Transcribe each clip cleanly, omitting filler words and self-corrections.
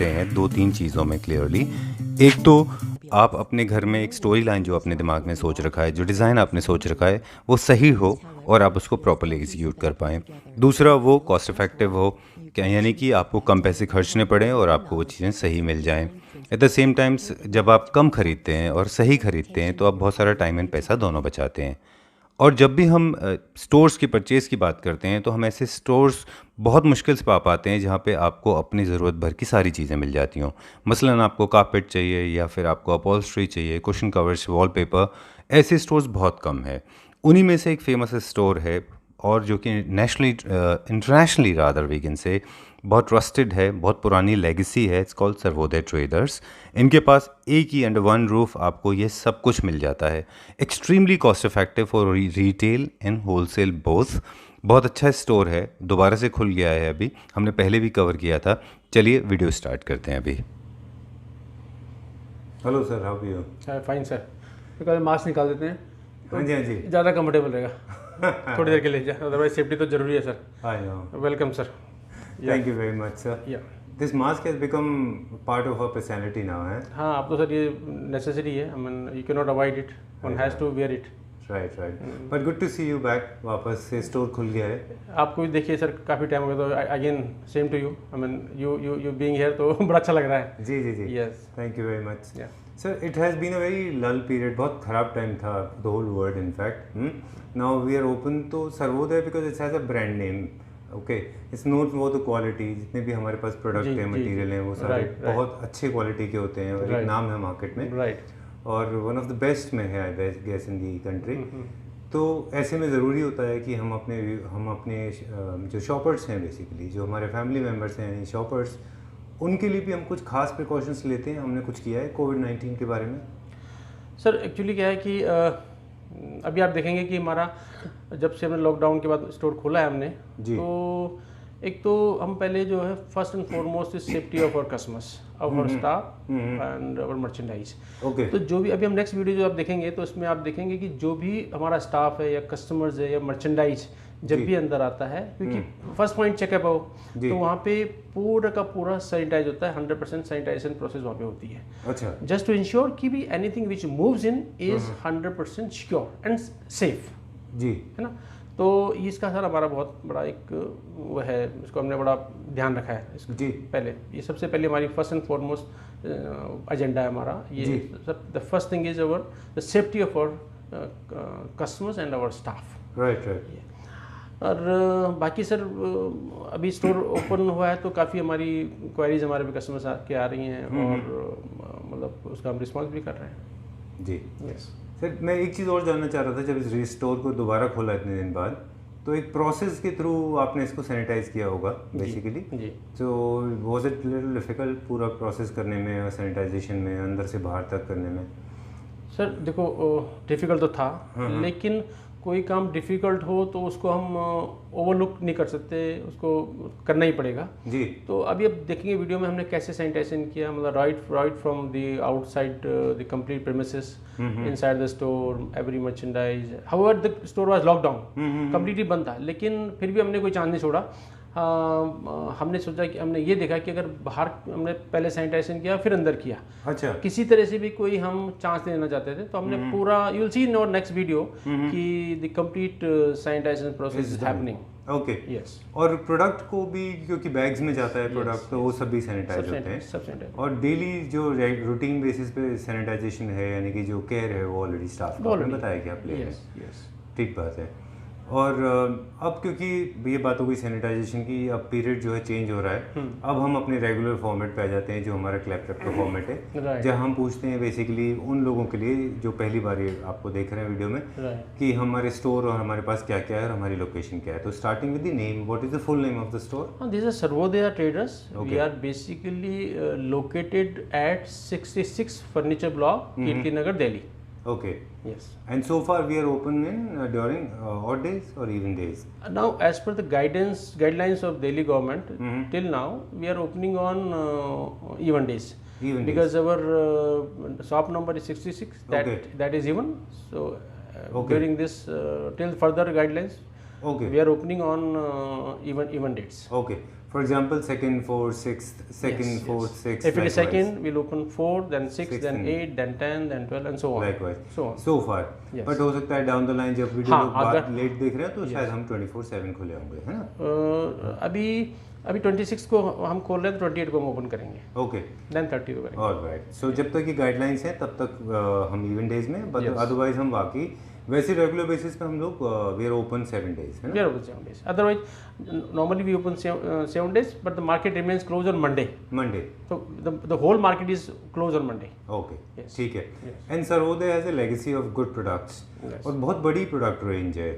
करते हैं दो तीन चीज़ों में क्लियरली। एक तो आप अपने घर में एक स्टोरी लाइन जो अपने दिमाग में सोच रखा है, जो डिज़ाइन आपने सोच रखा है, वो सही हो और आप उसको प्रॉपर्ली एग्जीक्यूट कर पाएँ। दूसरा वो कॉस्ट इफ़ेक्टिव हो, क्या यानी कि आपको कम पैसे खर्चने पड़ें और आपको वो चीज़ें सही मिल जाएँ। एट द सेम टाइम्स जब आप कम खरीदते हैं और सही खरीदते हैं तो आप बहुत सारा टाइम एंड पैसा दोनों बचाते हैं। और जब भी हम स्टोर्स की परचेज़ की बात करते हैं तो हम ऐसे स्टोर्स बहुत मुश्किल से पा पाते हैं जहाँ पे आपको अपनी ज़रूरत भर की सारी चीज़ें मिल जाती हों। मसलन आपको कारपेट चाहिए या फिर आपको अपॉल्स्ट्री चाहिए, कुशन कवर्स, वॉलपेपर, ऐसे स्टोर्स बहुत कम है। उन्हीं में से एक फ़ेमस स्टोर है और जो कि nationally internationally rather we can say बहुत ट्रस्टेड है, बहुत पुरानी लेगेसी है। It's called Sarvodaya traders. इनके पास एक ही अंडर वन रूफ आपको ये सब कुछ मिल जाता है। Extremely cost effective for retail and wholesale both. बहुत अच्छा स्टोर है, दोबारा से खुल गया है अभी, हमने पहले भी कवर किया था। चलिए वीडियो स्टार्ट करते हैं अभी। Hello sir, how are you? Fine sir. Because mask निकाल देते हैं तो हाँ जी, हाँ जी। ज़्यादा कंफर्टेबल रहेगा थोड़ी देर के लिए, अदरवाइज सेफ्टी तो जरूरी है sir. I know. Welcome sir. Thank you very much sir. Yeah this mask has become part of our personality now है। हाँ, अब तो सर ये नेसेसरी है। I mean you can not avoid it, one has to wear it. Right right, but good to see you back. वापस से store खुल गया है। आपको भी देखिए सर, काफ़ी टाइम हो गया, तो again same to you. I mean you being here तो बड़ा अच्छा लग रहा है। जी जी जी, yes, thank you very much yeah sir. It has been a very lull period, बहुत ख़राब टाइम था the whole world in fact. Now we are open तो Sarvodaya because it's has a brand name. Okay, it's not for the quality. जितने भी हमारे पास product जी, हैं, जी, material हैं, वो सारे राइट, राइट, बहुत अच्छे क्वालिटी के होते हैं और एक राइट, नाम है मार्केट में राइट। और वन ऑफ द बेस्ट में है I guess in the country. तो ऐसे में ज़रूरी होता है कि हम अपने जो शॉपर्स हैं, बेसिकली जो हमारे फैमिली मेम्बर्स हैं शॉपर्स, उनके लिए भी हम कुछ खास प्रिकॉशंस लेते हैं। हमने कुछ किया है कोविड-19 के बारे में। सर एक्चुअली क्या है कि अभी आप देखेंगे कि हमारा जब से हमने लॉकडाउन के बाद स्टोर खोला है हमने, जी। तो एक तो हम पहले जो है first and foremost is safety of our customers, our staff and our merchandise. Okay. तो जो भी अभी हम नेक्स्ट वीडियो जो आप देखेंगे तो इसमें आप देखेंगे कि जो भी हमारा स्टाफ है या कस्टमर्स है या मर्चेंडाइज जब जी। भी अंदर आता है, क्योंकि फर्स्ट पॉइंट चेकअप हो जी। तो वहाँ पे पूरा का पूरा सैनिटाइज होता है, 100% सैनिटाइजेशन प्रोसेस वहाँ पे होती है, अच्छा। जस्ट टू इंश्योर कि भी anything which moves in is 100% secure and safe, जी। है ना। तो इसका सर हमारा बहुत बड़ा एक वो है, इसको हमने बड़ा ध्यान रखा है इसको। जी। पहले ये सबसे पहले हमारी फर्स्ट एंड फॉरमोस्ट एजेंडा है हमारा ये। जी। The first thing is our the safety of our customers and our staff. Right right. और बाकी सर अभी स्टोर ओपन हुआ है तो काफ़ी हमारी क्वारीज हमारे भी कस्टमर्स के आ रही हैं और मतलब उसका हम रिस्पॉन्स भी कर रहे हैं। जी। यस सर, मैं एक चीज़ और जानना चाह रहा था। जब इस स्टोर को दोबारा खोला इतने दिन बाद, तो एक प्रोसेस के थ्रू आपने इसको सैनिटाइज किया होगा बेसिकली। जी। तो वाज इट लिटिल डिफिकल्ट पूरा प्रोसेस करने में और सैनिटाइजेशन में, अंदर से बाहर तक करने में? सर देखो, डिफ़िकल्ट तो था, लेकिन कोई काम डिफ़िकल्ट हो तो उसको हम ओवरलुक नहीं कर सकते, उसको करना ही पड़ेगा। जी। तो अभी अब देखेंगे वीडियो में हमने कैसे सैनिटाइजेशन किया, मतलब right from the outside the complete premises, inside the store, every merchandise. However the store was lockdown, completely बंद था, लेकिन फिर भी हमने कोई चांस नहीं छोड़ा। हमने सोचा कि हमने ये देखा कि अगर बाहर हमने पहले सैनिटाइजेशन किया फिर अंदर किया, अच्छा। किसी तरह से भी कोई हम चांस नहीं लेना चाहते थे, तो हमने पूरा, you will see in our next video कि the complete sanitisation process is happening. Okay. Yes. और प्रोडक्ट को भी, क्योंकि बैग्स में जाता है प्रोडक्ट, तो वो सभी सैनिटाइज होते हैं। सब सैनिटाइज। और डेली जो रूटीन बेसिस पे सैनिटाइजेशन है, यानी कि जो केयर है, वो ऑलरेडी स्टाफ को आपने बताया कि आप ले रहे हैं। Yes yes. ठीक बात है। और अब क्योंकि ये बात हो गई सैनिटाइजेशन की, अब पीरियड जो है चेंज हो रहा है। अब हम अपने रेगुलर फॉर्मेट पे आ जाते हैं, जो हमारा क्लैपटॉप का फॉर्मेट है, Right. जहाँ हम पूछते हैं बेसिकली उन लोगों के लिए जो पहली बार ये आपको देख रहे हैं वीडियो में, Right. कि हमारे स्टोर और हमारे पास क्या क्या है और हमारी लोकेशन क्या है। तो starting with the name, what is the full name of the store? This is Sarvodaya Traders. Okay. We are basically located at 66 Furniture Block, Kirti Nagar, Delhi. Okay. Yes. And so far we are open in during odd days or even days? Now, as per the guidelines of Delhi government, till now we are opening on even days. Even Because our shop number is 66. That is even. So during this till further guidelines, Okay. we are opening on even dates. Okay. For example, second, fourth, sixth, second, Yes, fourth, yes. sixth. If it is likewise. second, we'll open 4, then 6, Sixth then and 8, then 10, then 12, and so on. Likewise. So on. So far. Yes. But हो सकता है down the line जब video हाँ, बाद अगर- late देख रहे हैं तो शायद हम 24/7 खुले होंगे, है ना? अभी 26 को हम खोल रहे हैं, तो 28 को हम ओपन करेंगे, Okay. देन 30 को करेंगे। Alright. So जब तक ये गाइडलाइंस हैं तब तक हम इवन डेज में, but Yes. otherwise हम वाकई वैसे रेगुलर बेसिस पे हम लोग वी आर ओपन 7 days, है We ना? are open 7 days. Otherwise, normally we open 7 days, but the market remains closed on Monday. Monday. So the whole market is closed on Monday. Okay. Yes. ठीक है. Yes. And Sarvodaya has a legacy of good products. Yes. और बहुत बड़ी product range है.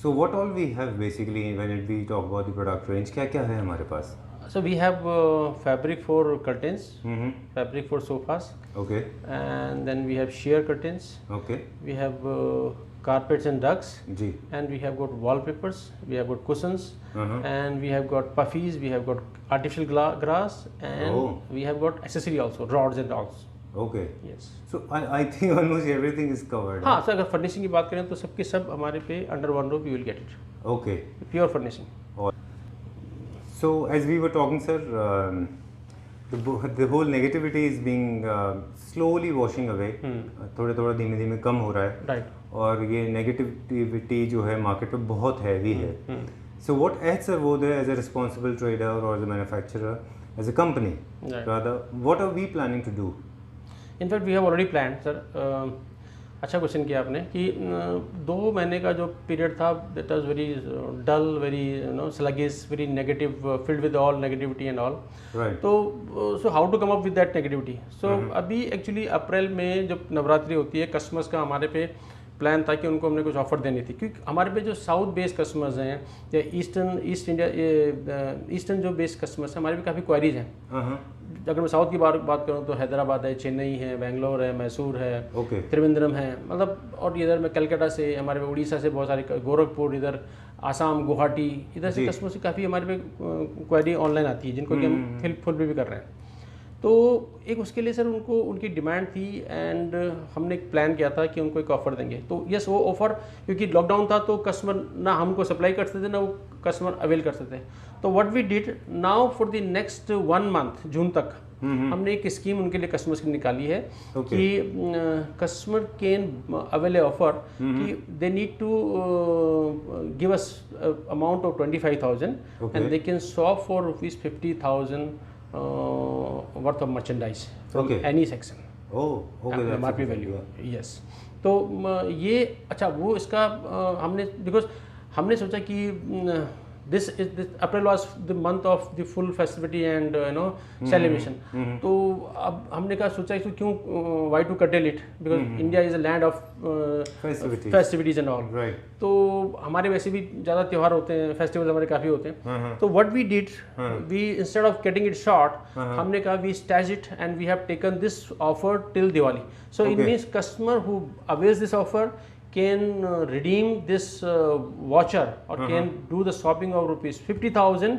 So what all we have basically when we talk about the product range, क्या क्या है हमारे पास? So we have fabric for curtains, fabric for sofas, Okay. and then we have sheer curtains. Okay. We have carpets and rugs, जी. and we have got wallpapers. We have got cushions, Uh-huh. and we have got puffies. We have got artificial grass, and Oh. we have got accessory also, rods and rods. Okay. Yes. So I think almost everything is covered. हाँ, sir अगर furnishing की बात करें तो सबके सब हमारे पे under one roof you will get it, Okay. Pure furnishing. So as we were talking, sir, the whole negativity is being slowly washing away. थोड़े थोड़ा धीमे धीमे कम हो रहा है. राइट। और ये नेगेटिविटी जो है मार्केट पे बहुत हैवी है. So what else are वो there as a responsible trader or as a manufacturer, as a company, Right. rather, what are we planning to do? In fact we have already plan sir. अच्छा question किया आपने कि 2 महीने का जो period था that was very dull, very sluggish, very negative, filled with all negativity and all. Right. तो so how to come up with that negativity. So अभी एक्चुअली अप्रैल में जब नवरात्रि होती है, कस्टमर्स का हमारे पे प्लान था कि उनको हमने कुछ ऑफर देनी थी, क्योंकि हमारे पे जो साउथ बेस्ड कस्टमर्स हैं या ईस्टर्न जो बेस्ड कस्टमर्स हैं, हमारे पे काफ़ी क्वारीज हैं। Uh-huh. अगर मैं साउथ की बात करूँ तो हैदराबाद है, चेन्नई है, बेंगलोर है, मैसूर है, Okay. त्रिवेंद्रम है, मतलब और इधर में कलकत्ता से, हमारे पे उड़ीसा से बहुत सारे, गोरखपुर, इधर आसाम, गुवाहाटी, इधर से जी। कस्टमर से काफ़ी हमारे पे क्वेरी ऑनलाइन आती है, जिनको कि हम फुल भी कर रहे हैं। तो एक उसके लिए सर उनको उनकी डिमांड थी, एंड हमने एक प्लान किया था कि उनको एक ऑफ़र देंगे। तो यस, वो ऑफ़र, क्योंकि लॉकडाउन था तो कस्टमर ना हमको सप्लाई कर सकते थे, ना वो कस्टमर अवेल कर सकते। तो what we did now for the next 1 month, जून तक हमने एक स्कीम उनके लिए कस्टमर्स की निकाली है Okay. कि कस्टमर कैन अवेल ऑफर कि they need to give us amount of 25,000 Okay. And they can shop for ₹50,000 worth of merchandise from Okay. Any section, Oh, okay. That's a MRP good value. idea. Yes, तो ये अच्छा वो इसका हमने, because हमने सोचा कि this April was the month of the full festivity and celebration. तो अब हमने कहा सोचा कि क्यों वाई टू कटेल it, because India is a land of Festivities. Festivities and all. Right. तो हमारे वैसे भी ज़्यादा त्यौहार होते हैं, फेस्टिवल्स हमारे काफ़ी होते हैं। तो what we did, we instead of getting it short, हमने कहा we stretch it and we have taken this offer till Diwali. So it Okay. Means customer who avails this offer can redeem this voucher or can do the shopping of ₹50,000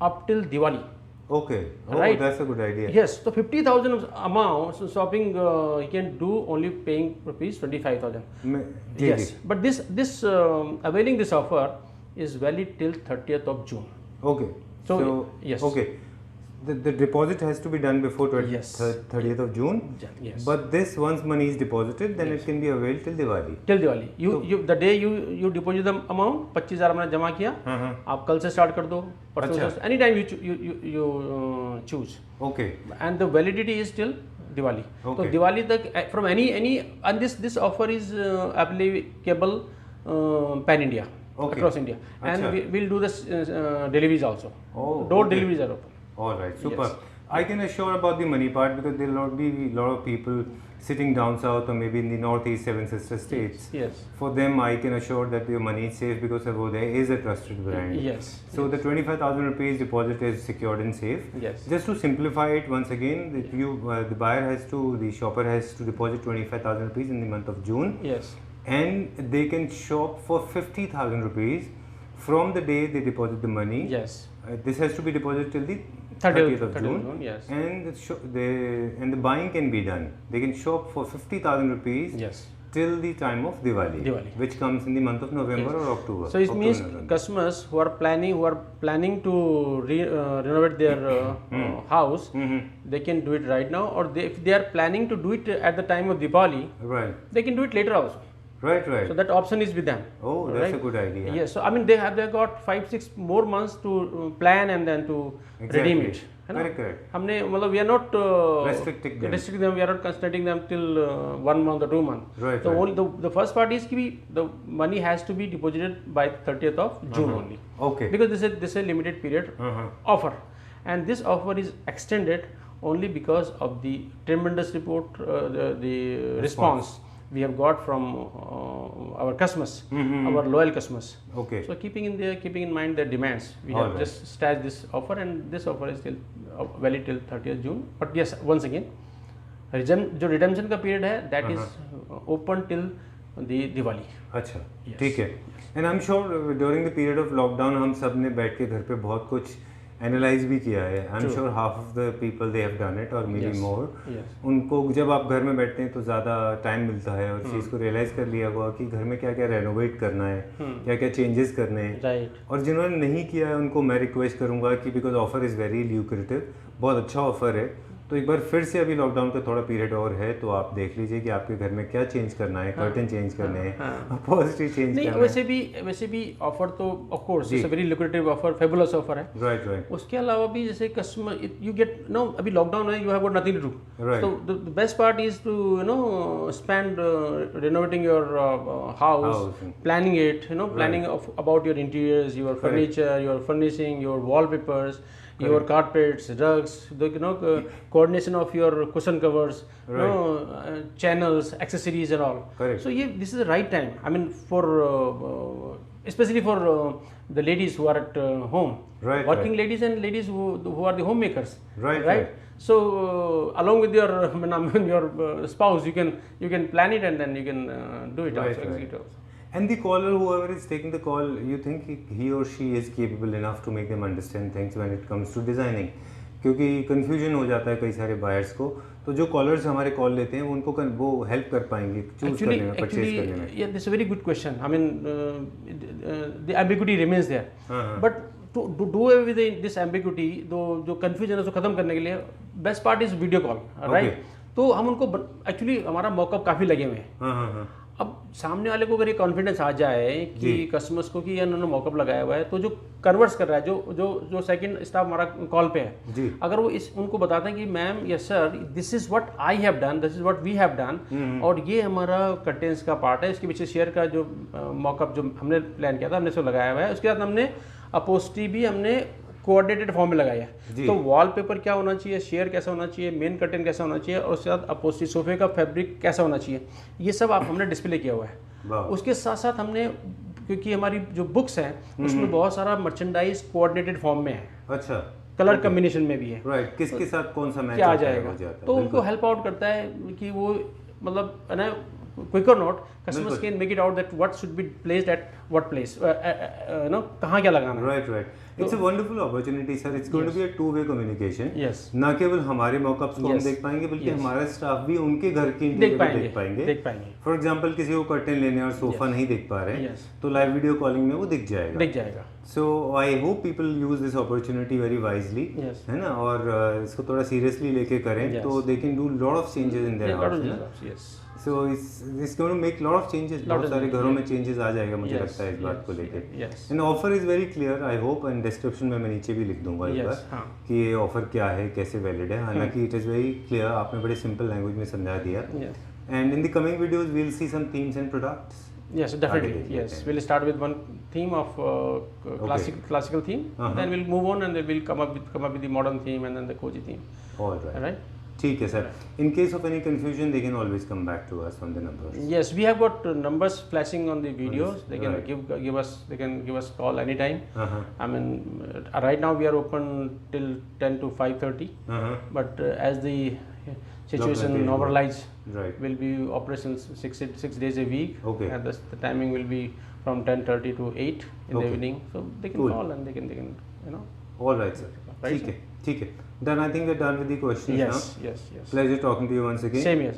up till Diwali. Okay. Oh, Right. that's a good idea. Yes, so 50,000 amount so shopping he can do only paying ₹25,000. मैं- जी, Yes, ji. but this availing this offer is valid till 30th of June. Okay. So, yes. Okay. The deposit has to be done before Yes. 30th of June. Yes. But this once money is deposited, then it can be availed till Diwali. Till Diwali. You the day you deposit the amount, 25,000 हमने जमा किया, आप कल से start कर दो, परसों अच्छा। से, any time you choose. Okay. And the validity is till Diwali. Okay. So Diwali तक from any and this offer is applicable pan India, Okay. across India, and अच्छा। we'll do this deliveries also. Oh, Door okay. deliveries are open. All right, super. Yes. I can assure about the money part because there will be a lot of people sitting down south or maybe in the northeast Seven Sister states. Yes. For them, I can assure that your money is safe because Sarvodaya is a trusted brand. Yes. So the 25,000 rupees deposit is secured and safe. Yes. Just to simplify it once again, the buyer has to, the shopper has to deposit 25,000 rupees in the month of June, Yes. and they can shop for 50,000 rupees from the day they deposit the money. Yes. This has to be deposited till the 30th of June. Yes. And the buying can be done. They can shop for 50,000 rupees Yes. till the time of Diwali, Diwali. which comes in the month of November or October. So it means October, November. customers who are planning to renovate their house, they can do it right now, or if they are planning to do it at the time of Diwali, Right, they can do it later also. right, right. So that option is with them. Oh, that's right? a good idea. Yes. So I mean, they got 5-6 more months to plan and then to redeem it. है ना? Correct, correct. हमने मतलब we are not Restricting them. we are not constraining them till 1 month or 2 months. Right, So right. only the first part is कि the money has to be deposited by 30th of June only. Okay. Because this is a limited period offer, and this offer is extended only because of the tremendous report, the response we have got from our customers, our loyal customers. Okay. So keeping in mind their demands, we All have right. just staged this offer, and this offer is still valid till 30th June. But yes, once again, जो redemption का period है, that is open till the Diwali. अच्छा, Yes. ठीक है. And I'm sure during the period of lockdown हम सब ने बैठ के घर पे बहुत कुछ एनालाइज भी किया है. I'm True. sure half of the people they have done it or maybe Yes. more. Yes. उनको जब आप घर में बैठते हैं तो ज़्यादा टाइम मिलता है और चीज़ को रियलाइज़ कर लिया हुआ कि घर में क्या क्या रेनोवेट करना है, क्या क्या चेंजेस करने हैं. Right. और जिन्होंने नहीं किया है उनको मैं रिक्वेस्ट करूंगा कि because offer is very lucrative, बहुत अच्छा ऑफर है. तो एक बार फिर से अभी लॉकडाउन का थोड़ा पीरियड और है तो आप देख लीजिए कि आपके घर में क्या चेंज करना है, कर्टन चेंज करने हैं, पॉजिटिव चेंज नहीं, करना वैसे भी ऑफर तो of course it's a very lucrative offer, fabulous offer है. है. Right, right. उसके अलावा भी जैसे कस्टमर यू गेट नो, अभी लॉकडाउन है, you have got nothing to do. Right. So the best part is to spend renovating your house, House. planning it, planning of about your interiors, your furniture, your furnishing, your wallpapers, your carpets, rugs, the coordination of your cushion covers, channels, accessories and all. Correct. So this is the right time. I mean, for especially for the ladies who are at home, Right, working right. ladies and ladies who are the homemakers. Right, Right. right. So along with your spouse, you can plan it and then you can do it Right, also, right. execute also. And the caller, whoever is taking the call, you think he or she is capable enough to make them understand things when it comes to designing? क्योंकि confusion हो जाता है कई सारे buyers को. तो जो callers हमारे कॉल लेते हैं उनको वो हेल्प कर पाएंगे चूज करने में, परचेज करने में. Yeah, that's a very good question. I mean, the ambiguity remains there. But to do away with this ambiguity, जो confusion है उसको खत्म करने के लिए best part is video call, right? तो हम उनको actually हमारा मॉकअप काफ़ी लगे हुए हैं. हाँ हाँ हाँ. अब सामने वाले को अगर ये कॉन्फिडेंस आ जाए कि कस्टमर्स को कि इन्होंने मॉकअप लगाया हुआ है, तो जो कन्वर्स कर रहा है, जो सेकंड स्टाफ हमारा कॉल पे है, जी. अगर वो उनको बताते हैं कि ma'am yes sir, this is what I have done, this is what we have done, और ये हमारा कंटेंट्स का पार्ट है, इसके पीछे शेयर का जो मॉकअप जो हमने प्लान किया था हमने इसको लगाया हुआ है. उसके बाद हमने अपोस्ट्री भी हमने कोऑर्डिनेटेड फॉर्म में लगाया है. तो वॉलपेपर क्या होना चाहिए, शेयर कैसा होना चाहिए, मेन कर्टेन कैसा होना चाहिए, और उसके साथ अपोस्ट्री सोफे का फैब्रिक कैसा होना चाहिए, ये सब आप हमने डिस्प्ले किया हुआ है. उसके साथ साथ हमने, क्योंकि हमारी जो बुक्स हैं उसमें बहुत सारा मर्चेंडाइज कोऑर्डिनेटेड फॉर्म में है. अच्छा. कलर कॉम्बिनेशन में भी है. राइट. किसके साथ कौन सा मैच क्या आ जाएगा, तो उनको हेल्प आउट करता है कि वो मतलब है ना, quicker note customers can make it out that what should be placed at what place, कहाँ क्या लगाना है. Right, right. It's a wonderful opportunity sir. It's going to be a two way communication. Yes. ना केवल हमारे mockups को हम देख पाएंगे बल्कि हमारा स्टाफ भी उनके घर के इंटीरियर देख पाएंगे. फॉर एग्जांपल किसी को कर्टेन लेने और सोफा नहीं देख पा रहे हैं तो लाइव वीडियो कॉलिंग में वो दिख जाएगा. So I hope people use this opportunity very wisely, है ना, और इसको थोड़ा सीरियसली लेके करें तो they can do lot of changes in their house. So it's going to make lot of changes. बहुत सारे घरों में चेंजेस आ जाएगा मुझे लगता है इस बात को लेके. And offer is very clear. I hope and description में मैं नीचे भी लिख दूंगा एक बार कि ये ऑफर क्या है, कैसे वैलिड है. हालांकि इट इज़ वेरी क्लियर, आपने बड़े सिंपल लैंग्वेज में समझा दिया. And in the coming videos we will see some themes and products. Yes, definitely. Yes, we'll start with one theme of classical theme. Then we'll move on and then we'll come up with the modern theme and then the cozy theme. All right. Right. ठीक है sir. In case of any confusion, they can always come back to us on the numbers. Yes, we have got numbers flashing on the videos. They can give us call anytime. I mean, right now we are open till 10 to 5:30. But as the situation normalize, will be operations 6 days a week. Okay. And the timing will be from 10:30 to 8 in the evening. So they can call and they can All right, sir. ठीक है. Then I think we're done with the questions now. Yes. Pleasure talking to you once again. Same here.